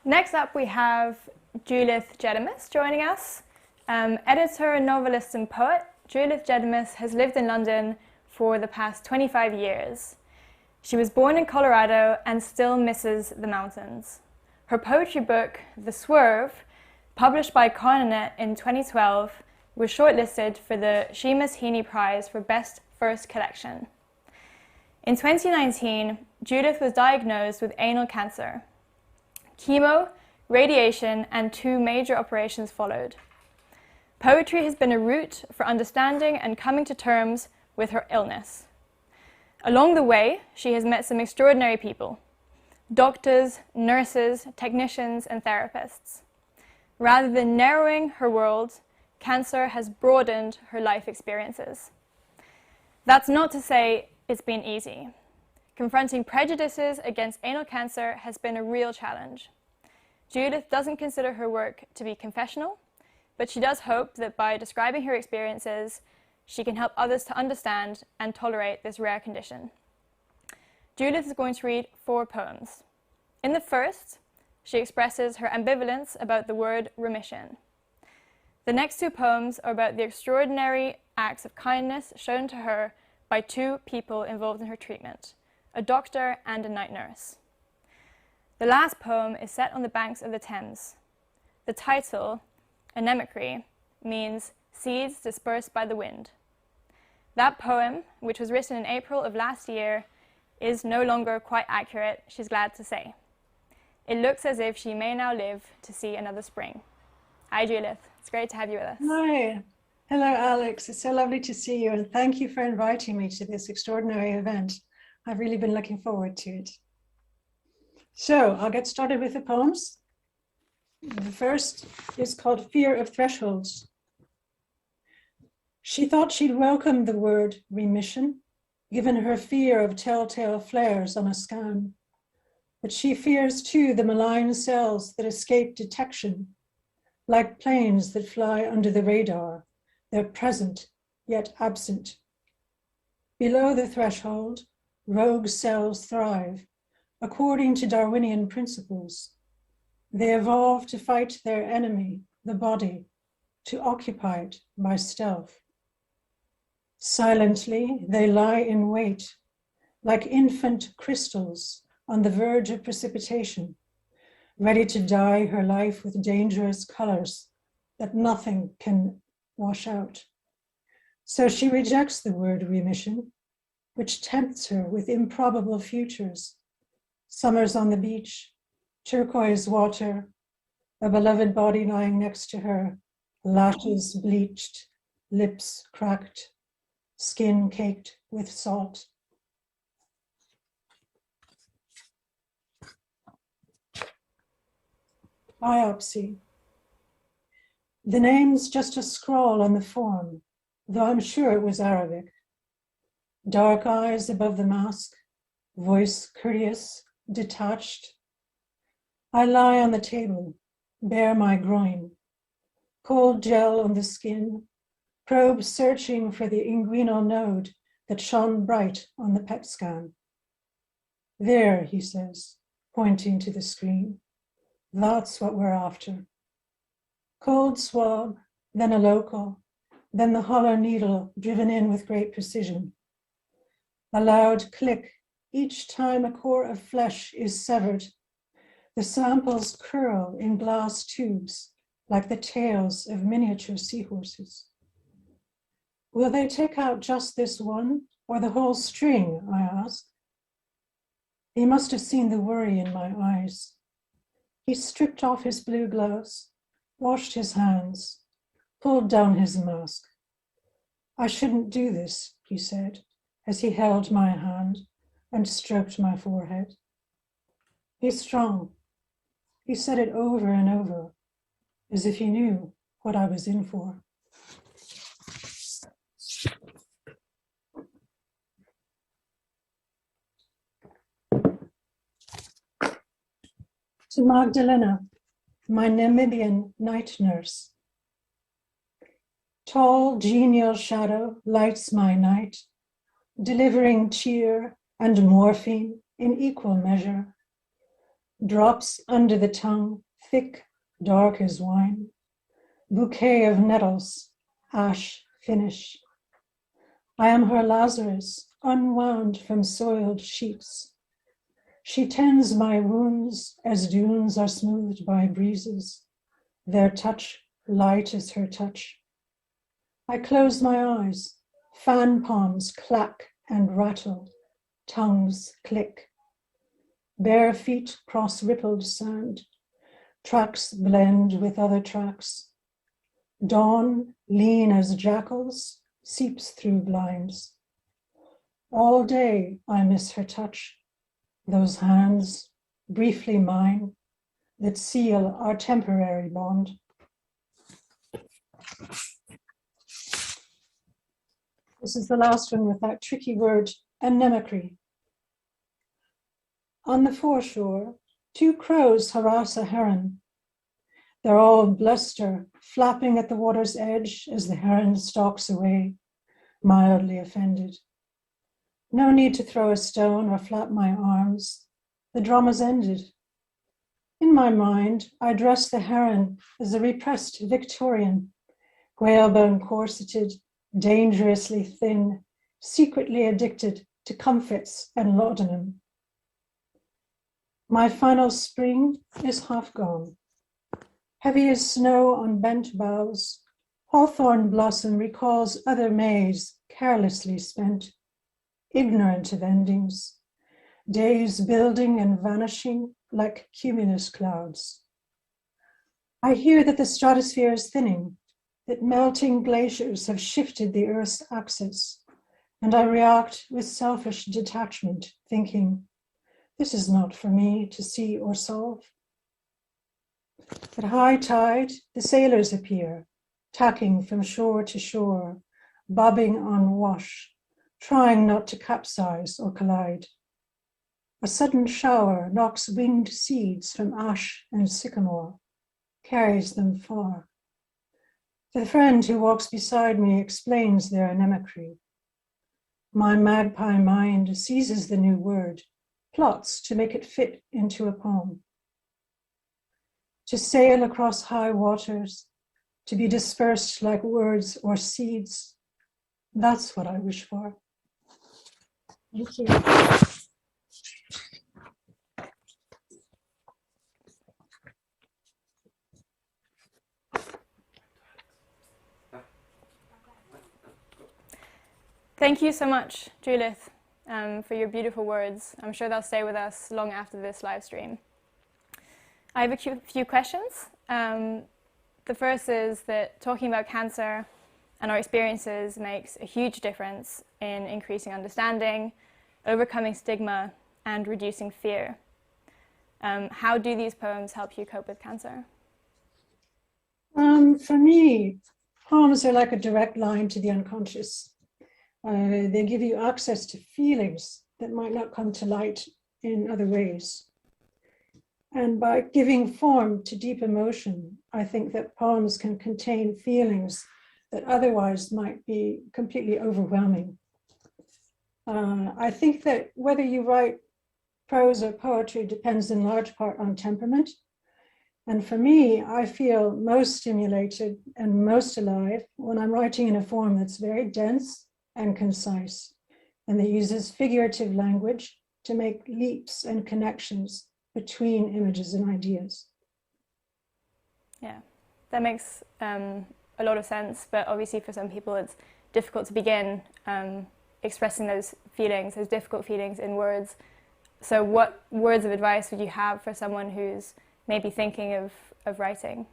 Next up we have Julith Jedamus joining us. Editor, novelist and poet, Julith Jedamus has lived in London for the past 25 years. She was born in Colorado and still misses the mountains. Her poetry book, The Swerve, published by Carnanet in 2012, was shortlisted for the Seamus Heaney Prize for Best First Collection. In 2019, Julith was diagnosed with anal cancer. Chemo, radiation, and 2 major operations followed. Poetry has been a route for understanding and coming to terms with her illness. Along the way, she has met some extraordinary people: doctors, nurses, technicians, and therapists. Rather than narrowing her world, cancer has broadened her life experiences. That's not to say it's been easy. Confronting prejudices against anal cancer has been a real challenge. Julith doesn't consider her work to be confessional, but she does hope that by describing her experiences, she can help others to understand and tolerate this rare condition. Julith is going to read 4 poems. In the first, she expresses her ambivalence about the word remission. The next 2 poems are about the extraordinary acts of kindness shown to her by 2 people involved in her treatment: a doctor and a night nurse. The last poem is set on the banks of the Thames. The title, Anemocry, means seeds dispersed by the wind. That poem, which was written in April of last year, is no longer quite accurate, she's glad to say. It looks as if she may now live to see another spring. Hi, Julith. It's great to have you with us. Hi. Hello, Alex. It's so lovely to see you, and thank you for inviting me to this extraordinary event. I've really been looking forward to it. So I'll get started with the poems. The first is called Fear of Thresholds. She thought she'd welcome the word remission, given her fear of telltale flares on a scan. But she fears too the malign cells that escape detection, like planes that fly under the radar. They're present, yet absent. Below the threshold, rogue cells thrive, according to Darwinian principles. They evolve to fight their enemy, the body, to occupy it by stealth. Silently, they lie in wait, like infant crystals on the verge of precipitation, ready to dye her life with dangerous colors that nothing can wash out. So she rejects the word remission, which tempts her with improbable futures: summers on the beach, turquoise water, a beloved body lying next to her, lashes bleached, lips cracked, skin caked with salt. Biopsy. The name's just a scrawl on the form, though I'm sure it was Arabic. Dark eyes above the mask, voice courteous, detached. I lie on the table, bare my groin, cold gel on the skin, probe searching for the inguinal node that shone bright on the PET scan. There, he says, pointing to the screen. That's what we're after. Cold swab, then a local, then the hollow needle driven in with great precision. A loud click each time a core of flesh is severed. The samples curl in glass tubes like the tails of miniature seahorses. Will they take out just this one or the whole string, I ask. He must have seen the worry in my eyes. He stripped off his blue gloves, washed his hands, pulled down his mask. I shouldn't do this, he said, as he held my hand and stroked my forehead. He's strong. He said it over and over, as if he knew what I was in for. To Magdalena, my Namibian night nurse. Tall, genial shadow lights my night, delivering cheer and morphine in equal measure. drops under the tongue, thick, dark as wine, bouquet of nettles, ash finish. I am her Lazarus, unwound from soiled sheets. She tends my wounds as dunes are smoothed by breezes, their touch light as her touch. I close my eyes, fan palms clack and rattle, tongues click. Bare feet cross rippled sand, tracks blend with other tracks. Dawn, lean as jackals, seeps through blinds. All day I miss her touch, those hands, briefly mine, that seal our temporary bond. This is the last one with that tricky word, anemocry. On the foreshore, two crows harass a heron. They're all bluster, flapping at the water's edge as the heron stalks away, mildly offended. No need to throw a stone or flap my arms. The drama's ended. In my mind, I dress the heron as a repressed Victorian, whalebone corseted, dangerously thin, secretly addicted to comfits and laudanum. My final spring is half gone. Heavy as snow on bent boughs, hawthorn blossom recalls other Mays carelessly spent, ignorant of endings, days building and vanishing like cumulus clouds. I hear that the stratosphere is thinning, that melting glaciers have shifted the Earth's axis, and I react with selfish detachment, thinking, this is not for me to see or solve. At high tide, the sailors appear, tacking from shore to shore, bobbing on wash, trying not to capsize or collide. A sudden shower knocks winged seeds from ash and sycamore, carries them far. The friend who walks beside me explains their anemocry. My magpie mind seizes the new word, plots to make it fit into a poem. To sail across high waters, to be dispersed like words or seeds, that's what I wish for. Thank you. Thank you so much, Julith, for your beautiful words. I'm sure they'll stay with us long after this live stream. I have a few questions. The first is that talking about cancer and our experiences makes a huge difference in increasing understanding, overcoming stigma, and reducing fear. How do these poems help you cope with cancer? For me, poems are like a direct line to the unconscious. They give you access to feelings that might not come to light in other ways. And by giving form to deep emotion, I think that poems can contain feelings that otherwise might be completely overwhelming. I think that whether you write prose or poetry depends in large part on temperament. And for me, I feel most stimulated and most alive when I'm writing in a form that's very dense and concise, and that uses figurative language to make leaps and connections between images and ideas. Yeah, that makes a lot of sense, but obviously for some people it's difficult to begin expressing those feelings, those difficult feelings in words. So what words of advice would you have for someone who's maybe thinking of writing?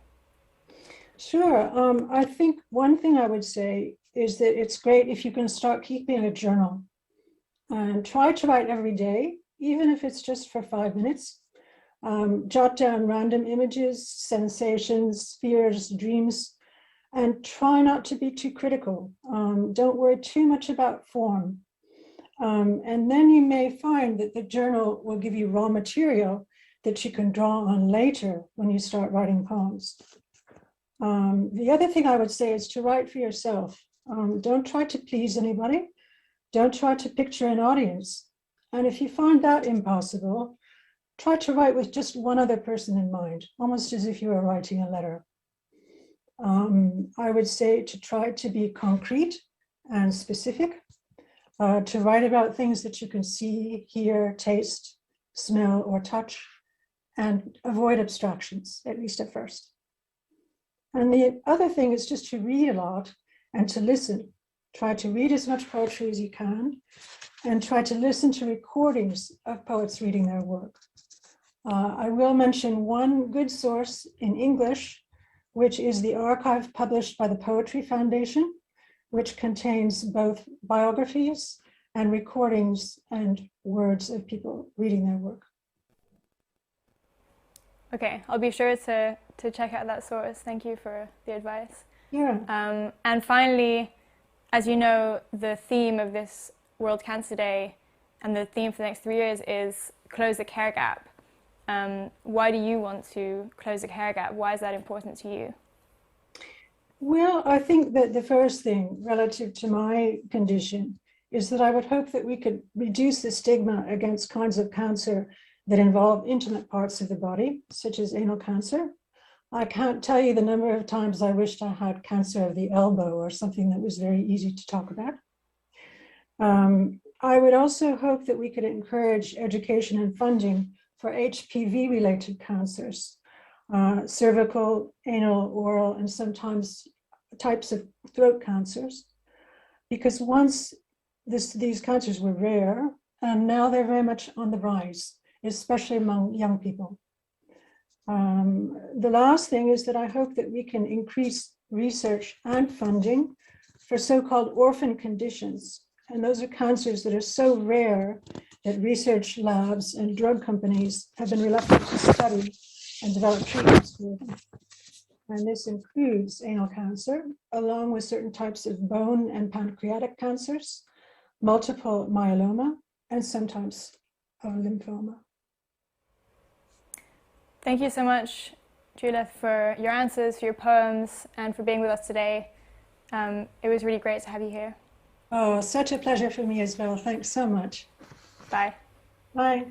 Sure. I think one thing I would say is that it's great if you can start keeping a journal and try to write every day, even if it's just for 5 minutes. Jot down random images, sensations, fears, dreams, and try not to be too critical. Don't worry too much about form. And then you may find that the journal will give you raw material that you can draw on later when you start writing poems. The other thing I would say is to write for yourself. Don't try to please anybody. Don't try to picture an audience. And if you find that impossible, try to write with just one other person in mind, almost as if you were writing a letter. I would say to try to be concrete and specific, to write about things that you can see, hear, taste, smell, or touch, and avoid abstractions, at least at first. And the other thing is just to read a lot and to listen. Try to read as much poetry as you can and try to listen to recordings of poets reading their work. I will mention one good source in English, which is the archive published by the Poetry Foundation, which contains both biographies and recordings and words of people reading their work. Okay, I'll be sure to check out that source. Thank you for the advice. Yeah. And finally, as you know, the theme of this World Cancer Day and the theme for the next 3 years is close the care gap. Why do you want to close the care gap? Why is that important to you? Well, I think that the first thing relative to my condition is that I would hope that we could reduce the stigma against kinds of cancer that involve intimate parts of the body, such as anal cancer. I can't tell you the number of times I wished I had cancer of the elbow or something that was very easy to talk about. I would also hope that we could encourage education and funding for HPV-related cancers, cervical, anal, oral, and sometimes types of throat cancers, because once these cancers were rare, and now they're very much on the rise, especially among young people. The last thing is that I hope that we can increase research and funding for so-called orphan conditions. And those are cancers that are so rare that research labs and drug companies have been reluctant to study and develop treatments for them. And this includes anal cancer, along with certain types of bone and pancreatic cancers, multiple myeloma, and some types of lymphoma. Thank you so much, Julith, for your answers, for your poems, and for being with us today. It was really great to have you here. Oh, such a pleasure for me as well. Thanks so much. Bye. Bye.